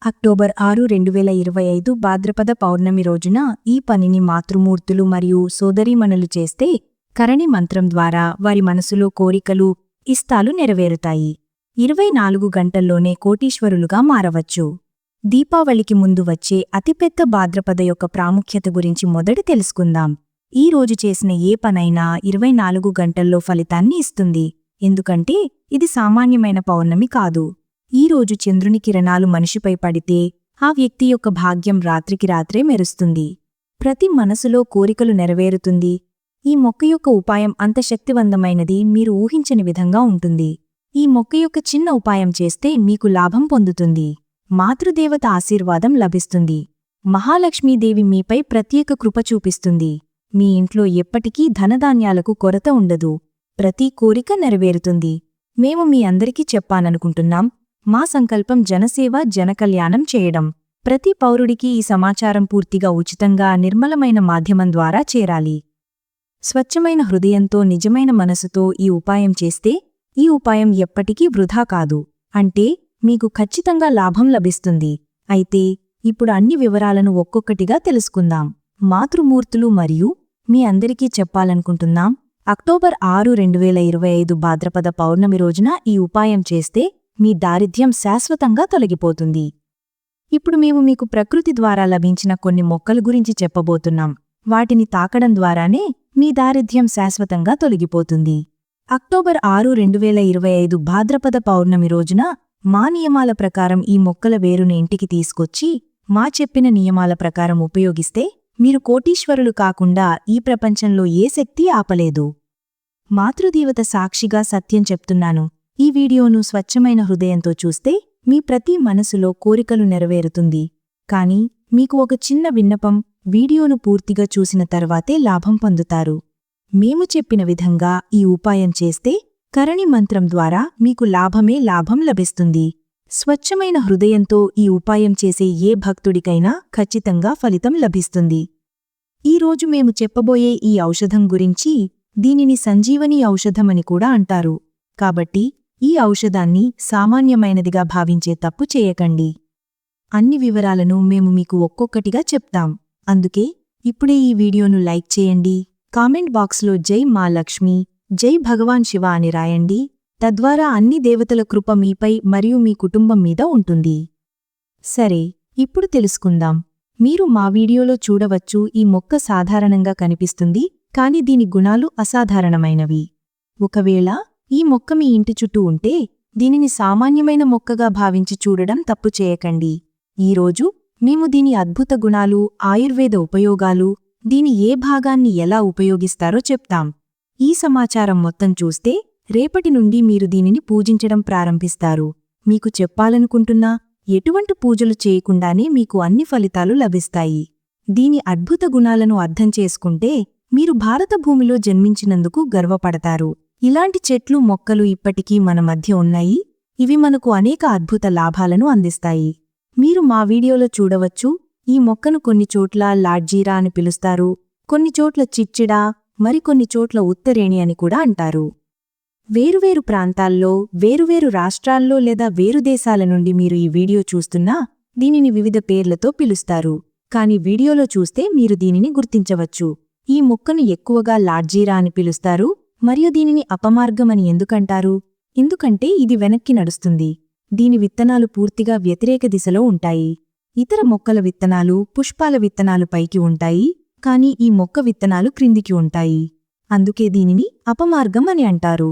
October 6, 2025 భాద్రపద పౌర్ణమి రోజున ఈ పనిని మాతృమూర్తులు మరియు సోదరీమణులు చేస్తే కరణి మంత్రం ద్వారా వారి మనసులో కోరికలు, ఇష్టాలు నెరవేరుతాయి. 24 గంటల్లోనే కోటీశ్వరులుగా మారవచ్చు. దీపావళికి ముందు వచ్చే అతిపెద్ద భాద్రపద యొక్క ప్రాముఖ్యత గురించి మొదట తెలుసుకుందాం. ఈ రోజు చేసిన ఏ పనైనా 24 గంటల్లో ఫలితాన్ని ఇస్తుంది. ఎందుకంటే ఇది సామాన్యమైన పౌర్ణమి కాదు. ఈ రోజు చంద్రుని కిరణాలు మనిషిపై పడితే ఆ వ్యక్తి యొక్క భాగ్యం రాత్రికి రాత్రే మెరుస్తుంది. ప్రతి మనసులో కోరికలు నెరవేరుతుంది. ఈ మొక్క యొక్క ఉపాయం అంత శక్తివంతమైనది, మీరు ఊహించని విధంగా ఉంటుంది. ఈ మొక్క యొక్క చిన్న ఉపాయం చేస్తే మీకు లాభం పొందుతుంది. మాతృదేవత ఆశీర్వాదం లభిస్తుంది. మహాలక్ష్మీదేవి మీపై ప్రత్యేక కృప చూపిస్తుంది. మీ ఇంట్లో ఎప్పటికీ ధనధాన్యాలకు కొరత ఉండదు. ప్రతి కోరిక నెరవేరుతుంది. మేము మీ అందరికీ చెప్పాలనుకుంటున్నాం, మా సంకల్పం జనసేవ, జనకల్యాణం చేయడం. ప్రతి పౌరుడికి ఈ సమాచారం పూర్తిగా ఉచితంగా నిర్మలమైన మాధ్యమం ద్వారా చేరాలి. స్వచ్ఛమైన హృదయంతో, నిజమైన మనసుతో ఈ ఉపాయం చేస్తే ఈ ఉపాయం ఎప్పటికీ వృధా కాదు. అంటే మీకు ఖచ్చితంగా లాభం లభిస్తుంది. అయితే ఇప్పుడు అన్ని వివరాలను ఒక్కొక్కటిగా తెలుసుకుందాం. మాతృమూర్తులు మరియు మీ అందరికీ చెప్పాలనుకుంటున్నాం, అక్టోబర్ 6, 2025 భాద్రపద పౌర్ణమి రోజున ఈ ఉపాయం చేస్తే మీ దారిద్ర్యం శాశ్వతంగా తొలగిపోతుంది. ఇప్పుడు మేము మీకు ప్రకృతి ద్వారా లభించిన కొన్ని మొక్కల గురించి చెప్పబోతున్నాం. వాటిని తాకడం ద్వారానే మీ దారిద్ర్యం శాశ్వతంగా తొలగిపోతుంది. అక్టోబర్ 6, 2025 భాద్రపద పౌర్ణమి రోజున మా నియమాల ప్రకారం ఈ మొక్కల వేరుని ఇంటికి తీసుకొచ్చి మా చెప్పిన నియమాల ప్రకారం ఉపయోగిస్తే మీరు కోటీశ్వరులు కాకుండా ఈ ప్రపంచంలో ఏ శక్తి ఆపలేదు. మాతృదేవత సాక్షిగా సత్యం చెప్తున్నాను, ఈ వీడియోను స్వచ్ఛమైన హృదయంతో చూస్తే మీ ప్రతి మనసులో కోరికలు నెరవేరుతుంది. కానీ మీకు ఒక చిన్న విన్నపం, వీడియోను పూర్తిగా చూసిన తర్వాతే లాభం పొందుతారు. మేము చెప్పిన విధంగా ఈ ఉపాయం చేస్తే కరణి మంత్రం ద్వారా మీకు లాభమే లాభం లభిస్తుంది. స్వచ్ఛమైన హృదయంతో ఈ ఉపాయం చేసే ఏ భక్తుడికైనా ఖచ్చితంగా ఫలితం లభిస్తుంది. ఈరోజు మేము చెప్పబోయే ఈ ఔషధం గురించి, దీనిని సంజీవని ఔషధమని కూడా అంటారు. కాబట్టి ఈ ఔషధాన్ని సామాన్యమైనదిగా భావించే తప్పు చేయకండి. అన్ని వివరాలను మేము మీకు ఒక్కొక్కటిగా చెప్తాం. అందుకే ఇప్పుడే ఈ వీడియోను లైక్ చేయండి. కామెంట్ బాక్స్లో జై మా లక్ష్మి, జై భగవాన్ శివ అని రాయండి. తద్వారా అన్ని దేవతల కృప మీపై మరియు మీ కుటుంబం మీద ఉంటుంది. సరే, ఇప్పుడు తెలుసుకుందాం. మీరు మా వీడియోలో చూడవచ్చు, ఈ మొక్క సాధారణంగా కనిపిస్తుంది, కాని దీని గుణాలు అసాధారణమైనవి. ఒకవేళ ఈ మొక్క మీ ఇంటి చుట్టూ ఉంటే దీనిని సామాన్యమైన మొక్కగా భావించి చూడడం తప్పు చేయకండి. ఈరోజు మేము దీని అద్భుత గుణాలు, ఆయుర్వేద ఉపయోగాలు, దీని ఏ భాగాన్ని ఎలా ఉపయోగిస్తారో చెప్తాం. ఈ సమాచారం మొత్తం చూస్తే రేపటి నుండి మీరు దీనిని పూజించడం ప్రారంభిస్తారు. మీకు చెప్పాలనుకుంటున్నా, ఎటువంటి పూజలు చేయకుండానే మీకు అన్ని ఫలితాలు లభిస్తాయి. దీని అద్భుత గుణాలను అర్థం చేసుకుంటే మీరు భారత భూమిలో జన్మించినందుకు గర్వపడతారు. ఇలాంటి చెట్లు, మొక్కలు ఇప్పటికీ మన మధ్య ఉన్నాయి. ఇవి మనకు అనేక అద్భుత లాభాలను అందిస్తాయి. మీరు మా వీడియోలో చూడవచ్చు, ఈ మొక్కను కొన్ని చోట్ల లాడ్జీరా అని పిలుస్తారు, కొన్ని చోట్ల చిచ్చిడా, మరికొన్ని చోట్ల ఉత్తరేణి అని కూడా అంటారు. వేరువేరు ప్రాంతాల్లో, వేరువేరు రాష్ట్రాల్లో లేదా వేరు దేశాల నుండి మీరు ఈ వీడియో చూస్తున్నా దీనిని వివిధ పేర్లతో పిలుస్తారు. కాని వీడియోలో చూస్తే మీరు దీనిని గుర్తించవచ్చు. ఈ మొక్కను ఎక్కువగా లాడ్జీరా అని పిలుస్తారు మరియు దీనిని అపమార్గమని ఎందుకంటారు? ఎందుకంటే ఇది వెనక్కి నడుస్తుంది. దీని విత్తనాలు పూర్తిగా వ్యతిరేక దిశలో ఉంటాయి. ఇతర మొక్కల విత్తనాలు, పుష్పాల విత్తనాలు పైకి ఉంటాయి, కానీ ఈ మొక్క విత్తనాలు క్రిందికి ఉంటాయి. అందుకే దీనిని అపమార్గం అని అంటారు.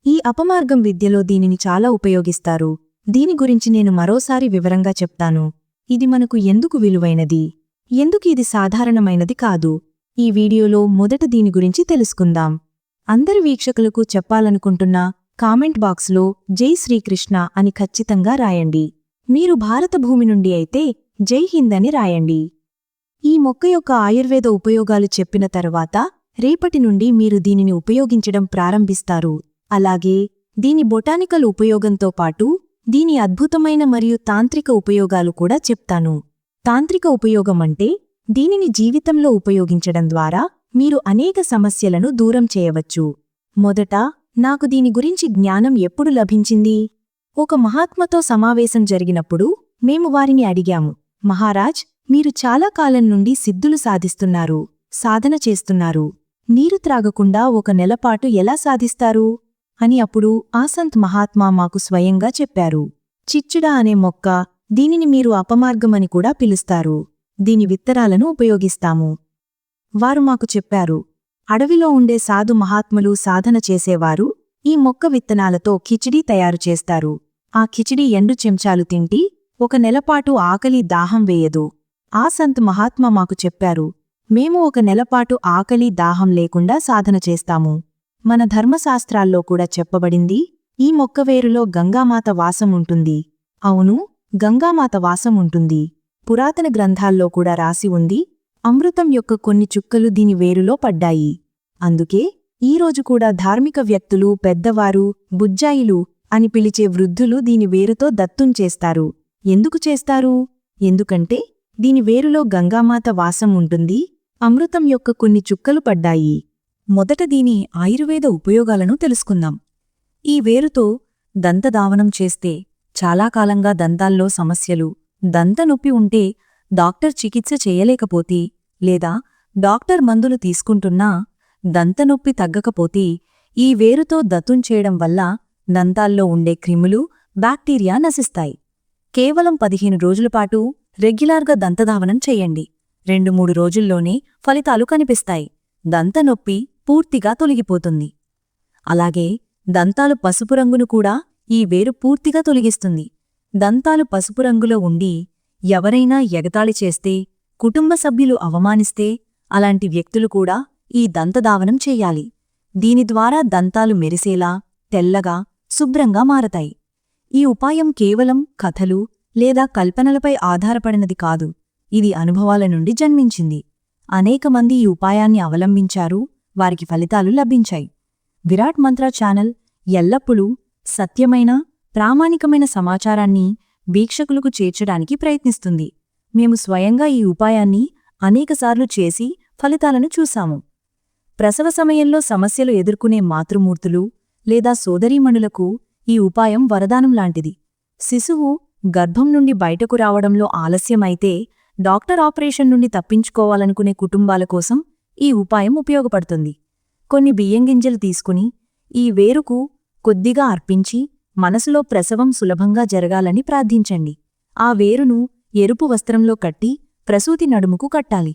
ఈ అపమార్గం విద్యలో దీనిని చాలా ఉపయోగిస్తారు. దీని గురించి నేను మరోసారి వివరంగా చెప్తాను. ఇది మనకు ఎందుకు విలువైనది, ఎందుకు ఇది సాధారణమైనది కాదు. ఈ వీడియోలో మొదట దీని గురించి తెలుసుకుందాం. అందరి వీక్షకులకు చెప్పాలనుకుంటున్నా, కామెంట్ బాక్స్లో జై శ్రీకృష్ణ అని ఖచ్చితంగా రాయండి. మీరు భారత భూమి నుండి అయితే జై హింద్ అని రాయండి. ఈ మొక్క యొక్క ఆయుర్వేద ఉపయోగాలు చెప్పిన తర్వాత రేపటి నుండి మీరు దీనిని ఉపయోగించడం ప్రారంభిస్తారు. అలాగే దీని బొటానికల్ ఉపయోగంతో పాటు దీని అద్భుతమైన మరియు తాంత్రిక ఉపయోగాలు కూడా చెప్తాను. తాంత్రిక ఉపయోగం అంటే దీనిని జీవితంలో ఉపయోగించడం ద్వారా మీరు అనేక సమస్యలను దూరం చేయవచ్చు. మొదట, నాకు దీని గురించి జ్ఞానం ఎప్పుడు లభించింది? ఒక మహాత్మతో సమావేశం జరిగినప్పుడు మేము వారిని అడిగాము, మహారాజ్, మీరు చాలా కాలం నుండి సిద్ధులు సాధిస్తున్నారు, సాధన చేస్తున్నారు. నీరు త్రాగకుండా 1 నెలపాటు ఎలా సాధిస్తారు అని. అప్పుడు ఆసంత్ మహాత్మా మాకు స్వయంగా చెప్పారు. చిచ్చుడా అనే మొక్క, దీనిని మీరు అపమార్గమని కూడా పిలుస్తారు. దీని విత్తనాలను ఉపయోగిస్తాము. వారు మాకు చెప్పారు, అడవిలో ఉండే సాధు మహాత్ములు సాధన చేసేవారు ఈ మొక్క విత్తనాలతో కిచిడీ తయారు చేస్తారు. ఆ కిచిడీ ఎండు చెంచాలు తింటి 1 నెలపాటు ఆకలి దాహం వేయదు. ఆసంత్ మహాత్మా మాకు చెప్పారు, మేము 1 నెలపాటు ఆకలి దాహం లేకుండా సాధన చేస్తాము. మన ధర్మశాస్త్రాల్లో కూడా చెప్పబడింది, ఈ మొక్క వేరులో గంగామాత వాసం ఉంటుంది. అవును, గంగామాత వాసం ఉంటుంది. పురాతన గ్రంథాల్లో కూడా రాసి ఉంది, అమృతం యొక్క కొన్ని చుక్కలు దీని వేరులో పడ్డాయి. అందుకే ఈరోజు కూడా ధార్మిక వ్యక్తులు, పెద్దవారు, బుజ్జాయిలు అని పిలిచే వృద్ధులు దీని వేరుతో దత్తుంచేస్తారు. ఎందుకు చేస్తారు? ఎందుకంటే దీని వేరులో గంగామాత వాసం ఉంటుంది, అమృతం యొక్క కొన్ని చుక్కలు పడ్డాయి. మొదట దీని ఆయుర్వేద ఉపయోగాలను తెలుసుకుందాం. ఈ వేరుతో దంతధావనం చేస్తే చాలా కాలంగా దంతాల్లో సమస్యలు, దంతనొప్పి ఉంటే డాక్టర్ చికిత్స చేయలేకపోతే, లేదా డాక్టర్ మందులు తీసుకుంటున్నా దంతనొప్పి తగ్గకపోతే ఈ వేరుతో దత్తుంచేయడం వల్ల దంతాల్లో ఉండే క్రిములు, బ్యాక్టీరియా నశిస్తాయి. కేవలం 15 రోజులపాటు రెగ్యులర్గా దంతధావనం చెయ్యండి. 2-3 రోజుల్లోనే ఫలితాలు కనిపిస్తాయి. దంతనొప్పి పూర్తిగా తొలగిపోతుంది. అలాగే దంతాలు పసుపు రంగును కూడా ఈ వేరు పూర్తిగా తొలగిస్తుంది. దంతాలు పసుపు రంగులో ఉండి ఎవరైనా ఎగతాళి చేస్తే, కుటుంబ సభ్యులు అవమానిస్తే అలాంటి వ్యక్తులు కూడా ఈ దంతధావనం చెయ్యాలి. దీని ద్వారా దంతాలు మెరిసేలా, తెల్లగా, శుభ్రంగా మారతాయి. ఈ ఉపాయం కేవలం కథలు లేదా కల్పనలపై ఆధారపడినది కాదు, ఇది అనుభవాల నుండి జన్మించింది. అనేక మంది ఈ ఉపాయాన్ని అవలంబించారు, వారికి ఫలితాలు లభించాయి. విరాట్ మంత్ర ఛానల్ ఎల్లప్పుడూ సత్యమైన, ప్రామాణికమైన సమాచారాన్ని వీక్షకులకు చేర్చడానికి ప్రయత్నిస్తుంది. మేము స్వయంగా ఈ ఉపాయాన్ని అనేకసార్లు చేసి ఫలితాలను చూశాము. ప్రసవ సమయంలో సమస్యలు ఎదుర్కొనే మాతృమూర్తులు లేదా సోదరీమణులకు ఈ ఉపాయం వరదానం లాంటిది. శిశువు గర్భం నుండి బయటకు రావడంలో ఆలస్యమైతే డాక్టర్ ఆపరేషన్ నుండి తప్పించుకోవాలనుకునే కుటుంబాల కోసం ఈ ఉపాయం ఉపయోగపడుతుంది. కొన్ని బియ్యంగింజలు తీసుకుని ఈ వేరుకు కొద్దిగా అర్పించి మనసులో ప్రసవం సులభంగా జరగాలని ప్రార్థించండి. ఆ వేరును ఎరుపు వస్త్రంలో కట్టి ప్రసూతి నడుముకు కట్టాలి.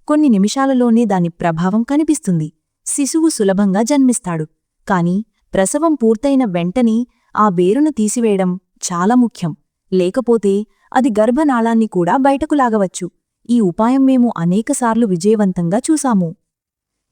కొన్ని నిమిషాలలోనే దాని ప్రభావం కనిపిస్తుంది. శిశువు సులభంగా జన్మిస్తాడు. కాని ప్రసవం పూర్తయిన వెంటనే ఆ వేరును తీసివేయడం చాలా ముఖ్యం. లేకపోతే అది గర్భనాళాన్ని కూడా బయటకు లాగవచ్చు. ఈ ఉపాయం మేము అనేకసార్లు విజయవంతంగా చూశాము.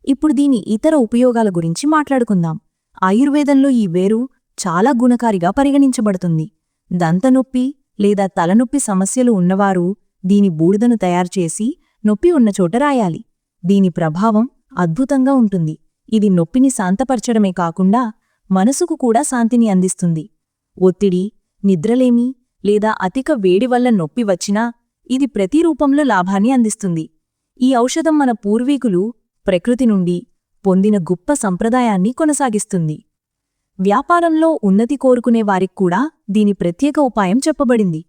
ఇప్పుడు దీని ఇతర ఉపయోగాల గురించి మాట్లాడుకుందాం. ఆయుర్వేదంలో ఈ వేరు చాలా గుణకారిగా పరిగణించబడుతుంది. దంతనొప్పి లేదా తలనొప్పి సమస్యలు ఉన్నవారు దీని బూడిదను తయారుచేసి నొప్పి ఉన్నచోట రాయాలి. దీని ప్రభావం అద్భుతంగా ఉంటుంది. ఇది నొప్పిని శాంతపరచడమే కాకుండా మనసుకు కూడా శాంతిని అందిస్తుంది. ఒత్తిడి, నిద్రలేమి లేదా అధిక వేడి వల్ల నొప్పి వచ్చినా ఇది ప్రతి రూపంలో లాభాన్ని అందిస్తుంది. ఈ ఔషధం మన పూర్వీకులు ప్రకృతి నుండి పొందిన గొప్ప సంప్రదాయాన్ని కొనసాగిస్తుంది. వ్యాపారంలో ఉన్నతి కోరుకునే వారిక్కూడా దీని ప్రత్యేక ఉపాయం చెప్పబడింది.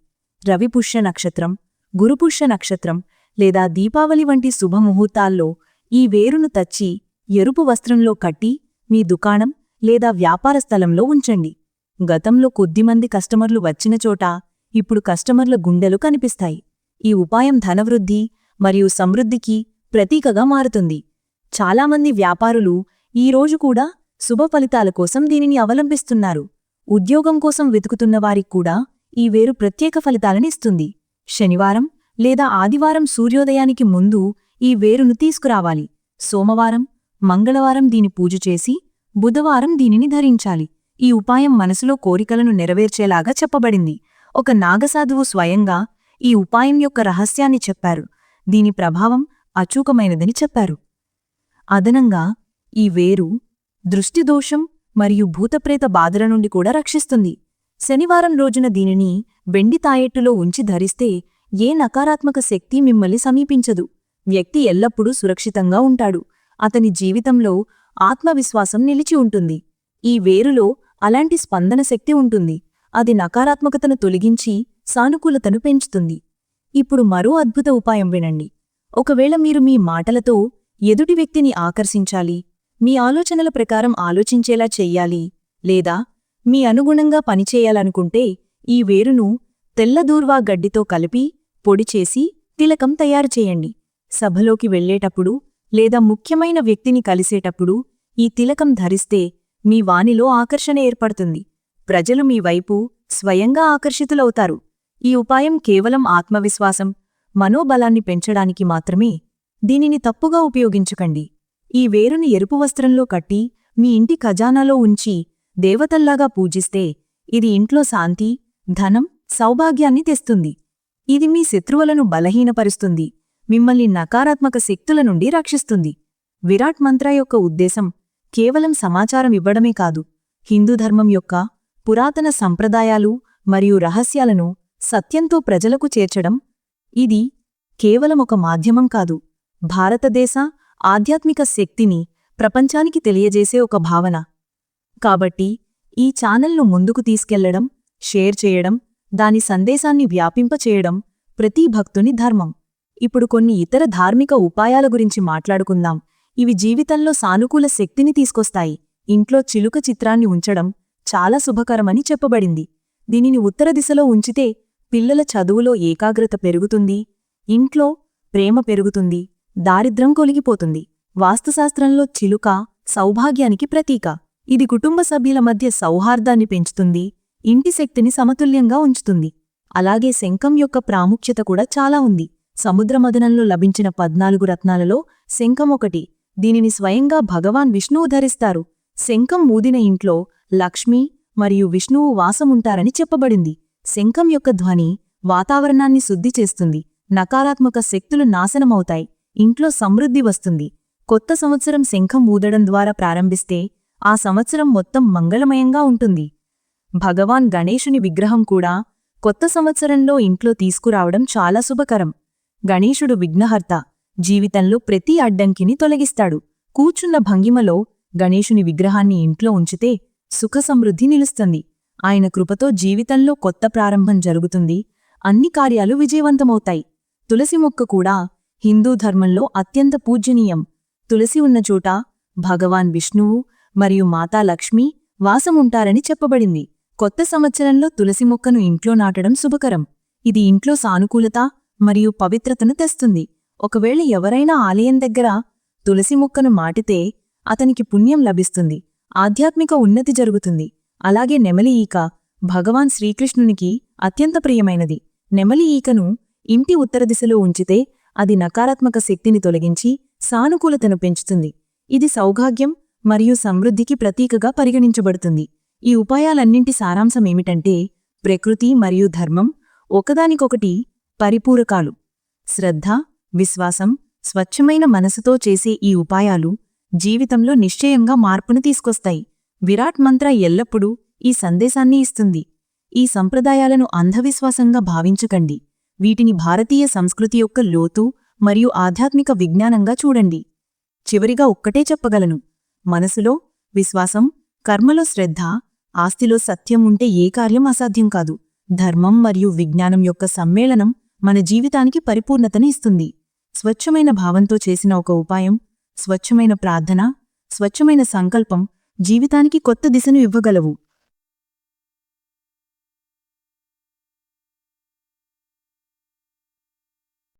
రవిపుష్య నక్షత్రం, గురుపుష్య నక్షత్రం లేదా దీపావళి వంటి శుభముహూర్తాల్లో ఈ వేరును తచ్చి ఎరుపు వస్త్రంలో కట్టి మీ దుకాణం లేదా వ్యాపార స్థలంలో ఉంచండి. గతంలో కొద్దిమంది కస్టమర్లు వచ్చిన చోట ఇప్పుడు కస్టమర్ల గుండెలు కనిపిస్తాయి. ఈ ఉపాయం ధనవృద్ధి మరియు సమృద్ధికి ప్రతీకగా మారుతుంది. చాలామంది వ్యాపారులు ఈరోజు కూడా శుభ ఫలితాల కోసం దీనిని అవలంబిస్తున్నారు. ఉద్యోగం కోసం వెతుకుతున్నవారిక్కూడా ఈ వేరు ప్రత్యేక ఫలితాలనిస్తుంది. శనివారం లేదా ఆదివారం సూర్యోదయానికి ముందు ఈ వేరును తీసుకురావాలి. సోమవారం, మంగళవారం దీని పూజ చేసి బుధవారం దీనిని ధరించాలి. ఈ ఉపాయం మనసులో కోరికలను నెరవేర్చేలాగా చెప్పబడింది. ఒక నాగసాధువు స్వయంగా ఈ ఉపాయం యొక్క రహస్యాన్ని చెప్పారు. దీని ప్రభావం అచూకమైనదని చెప్పారు. అదనంగా ఈ వేరు దృష్టిదోషం మరియు భూతప్రేత బాధల నుండి కూడా రక్షిస్తుంది. శనివారం రోజున దీనిని వెండి తాయెట్టులో ఉంచి ధరిస్తే ఏ నకారాత్మక శక్తి మిమ్మల్ని సమీపించదు. వ్యక్తి ఎల్లప్పుడూ సురక్షితంగా ఉంటాడు. అతని జీవితంలో ఆత్మవిశ్వాసం నిలిచి ఉంటుంది. ఈ వేరులో అలాంటి స్పందన శక్తి ఉంటుంది. అది నకారాత్మకతను తొలగించి సానుకూలతను పెంచుతుంది. ఇప్పుడు మరో అద్భుత ఉపాయం వినండి. ఒకవేళ మీరు మీ మాటలతో ఎదుటి వ్యక్తిని ఆకర్షించాలి, మీ ఆలోచనల ప్రకారం ఆలోచించేలా చెయ్యాలి, లేదా మీ అనుగుణంగా పనిచేయాలనుకుంటే ఈ వేరును తెల్లదూర్వా గడ్డితో కలిపి పొడిచేసి తిలకం తయారు చేయండి. సభలోకి వెళ్ళేటప్పుడు లేదా ముఖ్యమైన వ్యక్తిని కలిసేటప్పుడు ఈ తిలకం ధరిస్తే మీ వానిలో ఆకర్షణ ఏర్పడుతుంది. ప్రజలు మీ వైపు స్వయంగా ఆకర్షితులవుతారు. ఈ ఉపాయం కేవలం ఆత్మవిశ్వాసం, మనోబలాన్ని పెంచడానికి మాత్రమే. దీనిని తప్పుగా ఉపయోగించకండి. ఈ వేరుని ఎరుపు వస్త్రంలో కట్టి మీ ఇంటి ఖజానాలో ఉంచి దేవతల్లాగా పూజిస్తే ఇది ఇంట్లో శాంతి, ధనం, సౌభాగ్యాన్ని తెస్తుంది. ఇది మీ శత్రువులను బలహీనపరుస్తుంది, మిమ్మల్ని నకారాత్మక శక్తుల నుండి రక్షిస్తుంది. విరాట్ మంత్ర యొక్క ఉద్దేశం కేవలం సమాచారం ఇవ్వడమే కాదు, హిందూ ధర్మం యొక్క పురాతన సంప్రదాయాలు మరియు రహస్యాలను సత్యంతో ప్రజలకు చేర్చడం. ఇది కేవలం ఒక మాధ్యమం కాదు, భారతదేశ ఆధ్యాత్మిక శక్తిని ప్రపంచానికి తెలియజేసే ఒక భావన. కాబట్టి ఈ ఛానల్ను ముందుకు తీసుకెళ్లడం, షేర్ చేయడం, దాని సందేశాన్ని వ్యాపింపచేయడం ప్రతి భక్తుని ధర్మం. ఇప్పుడు కొన్ని ఇతర ధార్మిక ఉపాయాల గురించి మాట్లాడుకుందాం. ఇవి జీవితంలో సానుకూల శక్తిని తీసుకొస్తాయి. ఇంట్లో చిలుక చిత్రాన్ని ఉంచడం చాలా శుభకరమని చెప్పబడింది. దీనిని ఉత్తర దిశలో ఉంచితే పిల్లల చదువులో ఏకాగ్రత పెరుగుతుంది, ఇంట్లో ప్రేమ పెరుగుతుంది, దారిద్ర్యం కొలిగిపోతుంది. వాస్తుశాస్త్రంలో చిలుక సౌభాగ్యానికి ప్రతీక. ఇది కుటుంబ సభ్యుల మధ్య సౌహార్దాన్ని పెంచుతుంది, ఇంటి శక్తిని సమతుల్యంగా ఉంచుతుంది. అలాగే శంఖం యొక్క ప్రాముఖ్యత కూడా చాలా ఉంది. సముద్రమథనంలో లభించిన 14 రత్నాలలో శంఖం ఒకటి. దీనిని స్వయంగా భగవాన్ విష్ణువు ధరిస్తారు. శంఖం ఊదిన ఇంట్లో లక్ష్మీ మరియు విష్ణువు వాసముంటారని చెప్పబడింది. శంఖం యొక్క ధ్వని వాతావరణాన్ని శుద్ధి చేస్తుంది, నకారాత్మక శక్తులు నాశనమవుతాయి, ఇంట్లో సమృద్ధి వస్తుంది. కొత్త సంవత్సరం శంఖం ఊదడం ద్వారా ప్రారంభిస్తే ఆ సంవత్సరం మొత్తం మంగళమయంగా ఉంటుంది. భగవాన్ గణేశుని విగ్రహం కూడా కొత్త సంవత్సరంలో ఇంట్లో తీసుకురావడం చాలా శుభకరం. గణేశుడు విఘ్నహర్త, జీవితంలో ప్రతి అడ్డంకిని తొలగిస్తాడు. కూర్చున్న భంగిమలో గణేశుని విగ్రహాన్ని ఇంట్లో ఉంచితే సుఖసమృద్ధి నిలుస్తుంది. ఆయన కృపతో జీవితంలో కొత్త ప్రారంభం జరుగుతుంది, అన్ని కార్యాలు విజయవంతమవుతాయి. తులసి మొక్క కూడా హిందూ ధర్మంలో అత్యంత పూజ్యనీయం. తులసి ఉన్న చోట భగవాన్ విష్ణువు మరియు మాతా లక్ష్మీ వాసముంటారని చెప్పబడింది. కొత్త సంవత్సరంలో తులసి మొక్కను ఇంట్లో నాటడం శుభకరం. ఇది ఇంట్లో సానుకూలత మరియు పవిత్రతను తెస్తుంది. ఒకవేళ ఎవరైనా ఆలయం దగ్గర తులసి మొక్కను మాటితే అతనికి పుణ్యం లభిస్తుంది, ఆధ్యాత్మిక ఉన్నతి జరుగుతుంది. అలాగే నెమలి ఈక భగవాన్ శ్రీకృష్ణునికి అత్యంత ప్రియమైనది. నెమలి ఈకను ఇంటి ఉత్తర దిశలో ఉంచితే అది నకారాత్మక శక్తిని తొలగించి సానుకూలతను పెంచుతుంది. ఇది సౌభాగ్యం మరియు సమృద్ధికి ప్రతీకగా పరిగణించబడుతుంది. ఈ ఉపాయాలన్నింటి సారాంశమేమిటంటే ప్రకృతి మరియు ధర్మం ఒకదానికొకటి పరిపూరకాలు. శ్రద్ధ, విశ్వాసం, స్వచ్ఛమైన మనసుతో చేసే ఈ ఉపాయాలు జీవితంలో నిశ్చయంగా మార్పును తీసుకొస్తాయి. విరాట్ మంత్ర ఎల్లప్పుడూ ఈ సందేశాన్ని ఇస్తుంది. ఈ సంప్రదాయాలను అంధవిశ్వాసంగా భావించకండి. వీటిని భారతీయ సంస్కృతి యొక్క లోతు మరియు ఆధ్యాత్మిక విజ్ఞానంగా చూడండి. చివరిగా ఒక్కటే చెప్పగలను, మనసులో విశ్వాసం, కర్మలో శ్రద్ధ, ఆస్తిలో సత్యం ఉంటే ఏ కార్యం అసాధ్యం కాదు. ధర్మం మరియు విజ్ఞానం యొక్క సమ్మేళనం మన జీవితానికి పరిపూర్ణతని ఇస్తుంది. స్వచ్ఛమైన భావంతో చేసిన ఒక ఉపాయం, స్వచ్ఛమైన ప్రార్థన, స్వచ్ఛమైన సంకల్పం జీవితానికి కొత్త దిశను ఇవ్వగలవు.